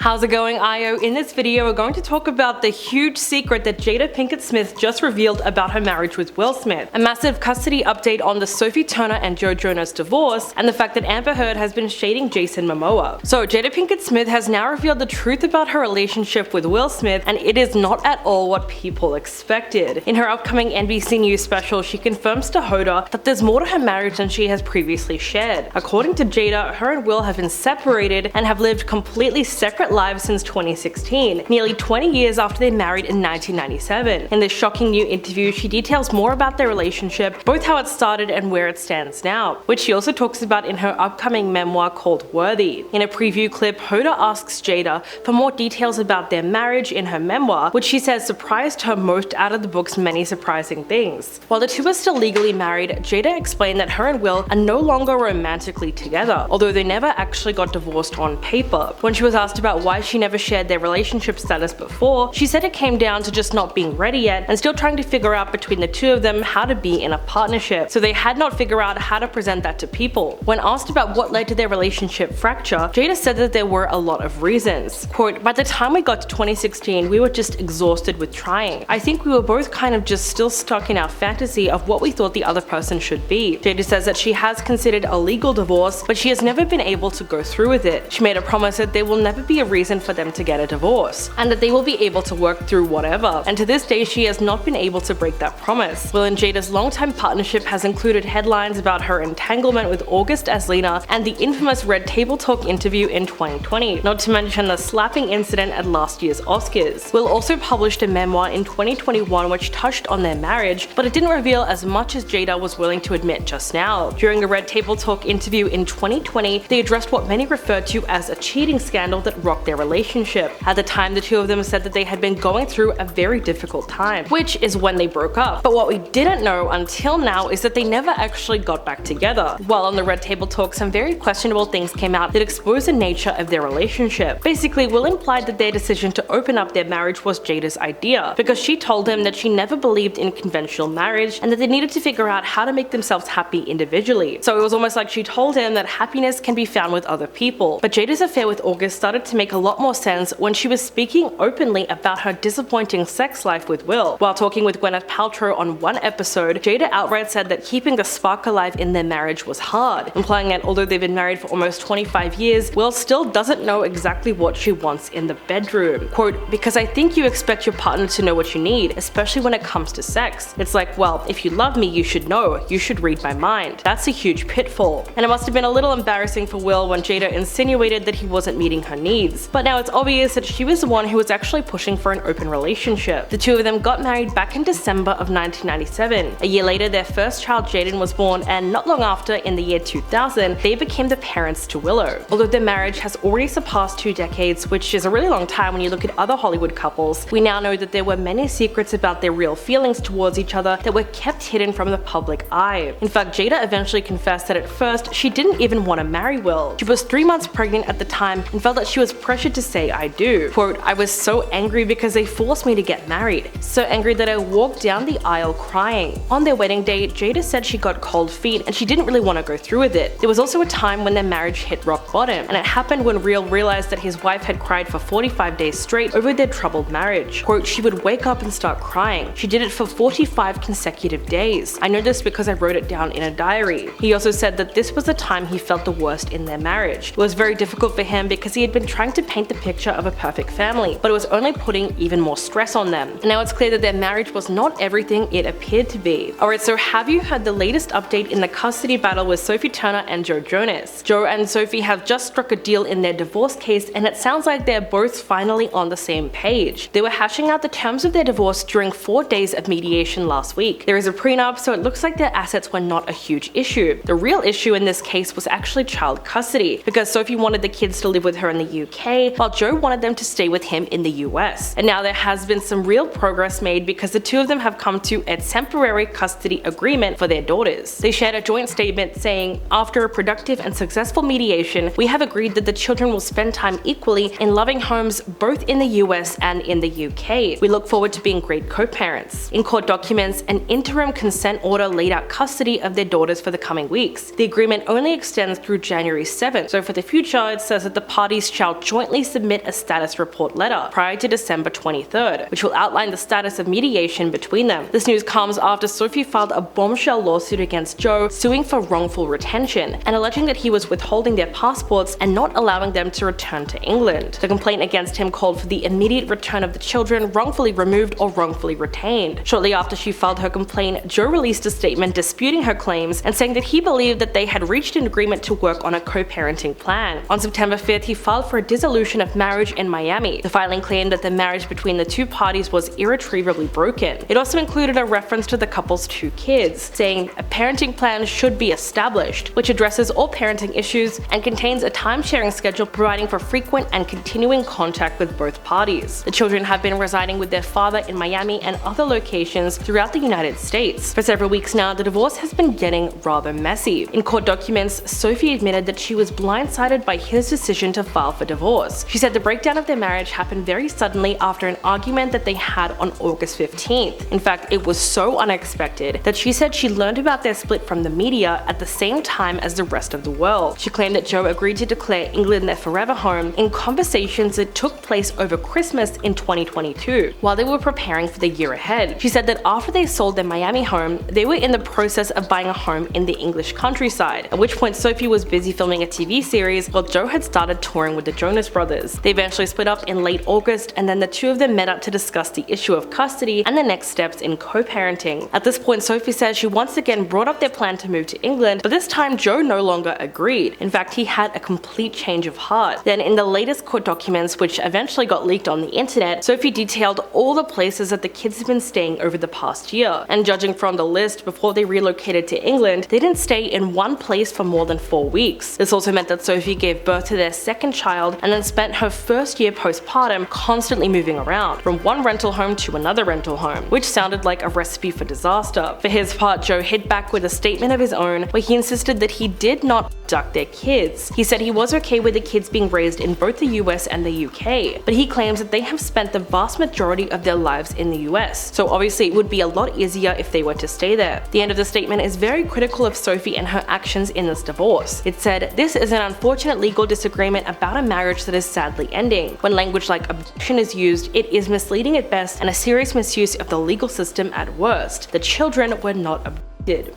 How's it going, IO? In this video, we're going to talk about the huge secret that Jada Pinkett Smith just revealed about her marriage with Will Smith, a massive custody update on the Sophie Turner and Joe Jonas divorce, and the fact that Amber Heard has been shading Jason Momoa. So Jada Pinkett Smith has now revealed the truth about her relationship with Will Smith, and it is not at all what people expected. In her upcoming NBC News special, she confirms to Hoda that there's more to her marriage than she has previously shared. According to Jada, her and Will have been separated and have lived completely separate lives since 2016, nearly 20 years after they married in 1997. In this shocking new interview, she details more about their relationship, both how it started and where it stands now, which she also talks about in her upcoming memoir called Worthy. In a preview clip, Hoda asks Jada for more details about their marriage in her memoir, which she says surprised her most out of the book's many surprising things. While the two are still legally married, Jada explained that her and Will are no longer romantically together, although they never actually got divorced on paper. When she was asked about why she never shared their relationship status before, she said it came down to just not being ready yet and still trying to figure out between the two of them how to be in a partnership, so they had not figured out how to present that to people. When asked about what led to their relationship fracture, Jada said that there were a lot of reasons. Quote, "By the time we got to 2016, we were just exhausted with trying. I think we were both kind of just still stuck in our fantasy of what we thought the other person should be." Jada says that she has considered a legal divorce, but she has never been able to go through with it. She made a promise that there will never be a reason for them to get a divorce, and that they will be able to work through whatever, and to this day she has not been able to break that promise. Will and Jada's longtime partnership has included headlines about her entanglement with August Alsina and the infamous Red Table Talk interview in 2020, not to mention the slapping incident at last year's Oscars. Will also published a memoir in 2021 which touched on their marriage, but it didn't reveal as much as Jada was willing to admit just now. During a Red Table Talk interview in 2020, they addressed what many refer to as a cheating scandal that rocked their relationship. At the time, the two of them said that they had been going through a very difficult time, which is when they broke up. But what we didn't know until now is that they never actually got back together. While on the Red Table Talk, some very questionable things came out that exposed the nature of their relationship. Basically, Will implied that their decision to open up their marriage was Jada's idea, because she told him that she never believed in conventional marriage and that they needed to figure out how to make themselves happy individually. So it was almost like she told him that happiness can be found with other people. But Jada's affair with August started to make a lot more sense when she was speaking openly about her disappointing sex life with Will. While talking with Gwyneth Paltrow on one episode, Jada outright said that keeping the spark alive in their marriage was hard, implying that although they've been married for almost 25 years, Will still doesn't know exactly what she wants in the bedroom. Quote, "Because I think you expect your partner to know what you need, especially when it comes to sex. It's like, well, if you love me, you should know. You should read my mind. That's a huge pitfall." And it must have been a little embarrassing for Will when Jada insinuated that he wasn't meeting her needs. But now it's obvious that she was the one who was actually pushing for an open relationship. The two of them got married back in December of 1997. A year later, their first child Jaden was born, and not long after, in the year 2000, they became the parents to Willow. Although their marriage has already surpassed 2 decades, which is a really long time when you look at other Hollywood couples, we now know that there were many secrets about their real feelings towards each other that were kept hidden from the public eye. In fact, Jada eventually confessed that at first, she didn't even want to marry Will. She was 3 months pregnant at the time and felt that she was pressured to say "I do." Quote, "I was so angry because they forced me to get married. So angry that I walked down the aisle crying." On their wedding day, Jada said she got cold feet and she didn't really want to go through with it. There was also a time when their marriage hit rock bottom, and it happened when Real realized that his wife had cried for 45 days straight over their troubled marriage. Quote, "She would wake up and start crying. She did it for 45 consecutive days. I know this because I wrote it down in a diary." He also said that this was the time he felt the worst in their marriage. It was very difficult for him because he had been trying to paint the picture of a perfect family, but it was only putting even more stress on them. And now it's clear that their marriage was not everything it appeared to be. Alright, so have you heard the latest update in the custody battle with Sophie Turner and Joe Jonas? Joe and Sophie have just struck a deal in their divorce case, and it sounds like they're both finally on the same page. They were hashing out the terms of their divorce during 4 days of mediation last week. There is a prenup, so it looks like their assets were not a huge issue. The real issue in this case was actually child custody, because Sophie wanted the kids to live with her in the UK, while Joe wanted them to stay with him in the US. And now there has been some real progress made because the two of them have come to a temporary custody agreement for their daughters. They shared a joint statement saying, "After a productive and successful mediation, we have agreed that the children will spend time equally in loving homes both in the US and in the UK. We look forward to being great co-parents." In court documents, an interim consent order laid out custody of their daughters for the coming weeks. The agreement only extends through January 7th, so for the future it says that the parties shall jointly jointly submit a status report letter prior to December 23rd, which will outline the status of mediation between them. This news comes after Sophie filed a bombshell lawsuit against Joe, suing for wrongful retention and alleging that he was withholding their passports and not allowing them to return to England. The complaint against him called for the immediate return of the children wrongfully removed or wrongfully retained. Shortly after she filed her complaint, Joe released a statement disputing her claims and saying that he believed that they had reached an agreement to work on a co-parenting plan. On September 5th, he filed for a dissolution of marriage in Miami. The filing claimed that the marriage between the two parties was irretrievably broken. It also included a reference to the couple's two kids, saying a parenting plan should be established, which addresses all parenting issues and contains a time-sharing schedule providing for frequent and continuing contact with both parties. The children have been residing with their father in Miami and other locations throughout the United States. For several weeks now, the divorce has been getting rather messy. In court documents, Sophie admitted that she was blindsided by his decision to file for divorce. She said the breakdown of their marriage happened very suddenly after an argument that they had on August 15th. In fact, it was so unexpected that she said she learned about their split from the media at the same time as the rest of the world. She claimed that Joe agreed to declare England their forever home in conversations that took place over Christmas in 2022, while they were preparing for the year ahead. She said that after they sold their Miami home, they were in the process of buying a home in the English countryside, at which point Sophie was busy filming a TV series while Joe had started touring with the Jonas brothers. They eventually split up in late August, and then the two of them met up to discuss the issue of custody and the next steps in co-parenting. At this point, Sophie says she once again brought up their plan to move to England, but this time Joe no longer agreed. In fact, he had a complete change of heart. Then in the latest court documents, which eventually got leaked on the internet, Sophie detailed all the places that the kids had been staying over the past year. And judging from the list, before they relocated to England, they didn't stay in one place for more than 4 weeks. This also meant that Sophie gave birth to their second child and then spent her first year postpartum constantly moving around, from one rental home to another rental home, which sounded like a recipe for disaster. For his part, Joe hit back with a statement of his own where he insisted that he did not abduct their kids. He said he was okay with the kids being raised in both the US and the UK, but he claims that they have spent the vast majority of their lives in the US, so obviously it would be a lot easier if they were to stay there. The end of the statement is very critical of Sophie and her actions in this divorce. It said, "This is an unfortunate legal disagreement about a marriage that is sadly ending. When language like abduction is used, it is misleading at best and a serious misuse of the legal system at worst. The children were not abducted."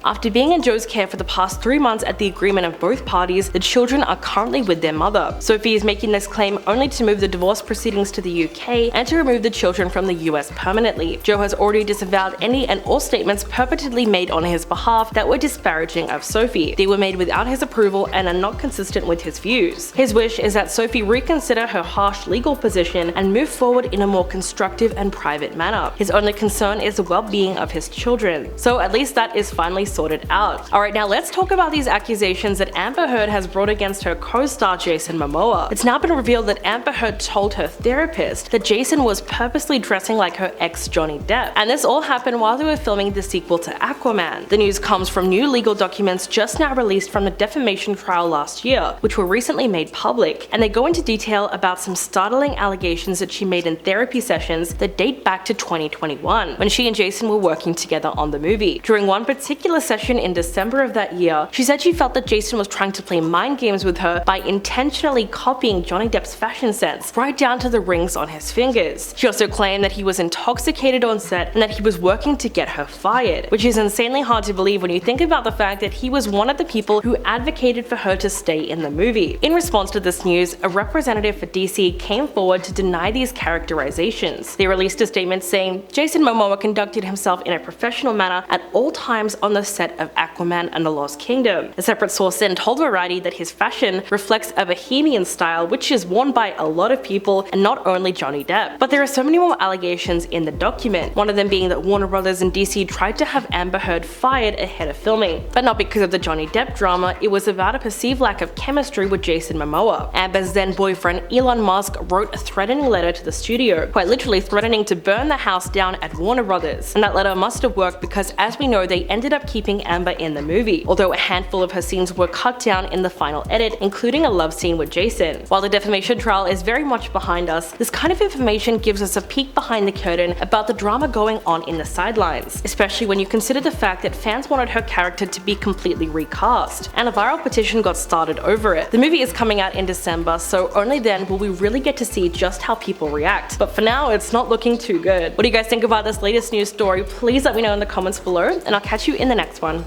After being in Joe's care for the past 3 months at the agreement of both parties, the children are currently with their mother. Sophie is making this claim only to move the divorce proceedings to the UK and to remove the children from the US permanently. Joe has already disavowed any and all statements purportedly made on his behalf that were disparaging of Sophie. They were made without his approval and are not consistent with his views. His wish is that Sophie reconsider her harsh legal position and move forward in a more constructive and private manner. His only concern is the well-being of his children. So at least that is finally sorted out. Alright, now let's talk about these accusations that Amber Heard has brought against her co-star Jason Momoa. It's now been revealed that Amber Heard told her therapist that Jason was purposely dressing like her ex Johnny Depp, and this all happened while they were filming the sequel to Aquaman. The news comes from new legal documents just now released from the defamation trial last year, which were recently made public, and they go into detail about some startling allegations that she made in therapy sessions that date back to 2021, when she and Jason were working together on the movie. During one particular session in December of that year, she said she felt that Jason was trying to play mind games with her by intentionally copying Johnny Depp's fashion sense, right down to the rings on his fingers. She also claimed that he was intoxicated on set and that he was working to get her fired, which is insanely hard to believe when you think about the fact that he was one of the people who advocated for her to stay in the movie. In response to this news, a representative for DC came forward to deny these characterizations. They released a statement saying, "Jason Momoa conducted himself in a professional manner at all times on the set of Aquaman and the Lost Kingdom." A separate source then told Variety that his fashion reflects a bohemian style which is worn by a lot of people and not only Johnny Depp. But there are so many more allegations in the document, one of them being that Warner Brothers and DC tried to have Amber Heard fired ahead of filming. But not because of the Johnny Depp drama, it was about a perceived lack of chemistry with Jason Momoa. Amber's then boyfriend Elon Musk wrote a threatening letter to the studio, quite literally threatening to burn the house down at Warner Brothers. And that letter must have worked because, as we know, they ended ended up keeping Amber in the movie, although a handful of her scenes were cut down in the final edit, including a love scene with Jason. While the defamation trial is very much behind us, this kind of information gives us a peek behind the curtain about the drama going on in the sidelines, especially when you consider the fact that fans wanted her character to be completely recast, and a viral petition got started over it. The movie is coming out in December, so only then will we really get to see just how people react, but for now it's not looking too good. What do you guys think about this latest news story? Please let me know in the comments below, and I'll catch you in the next one.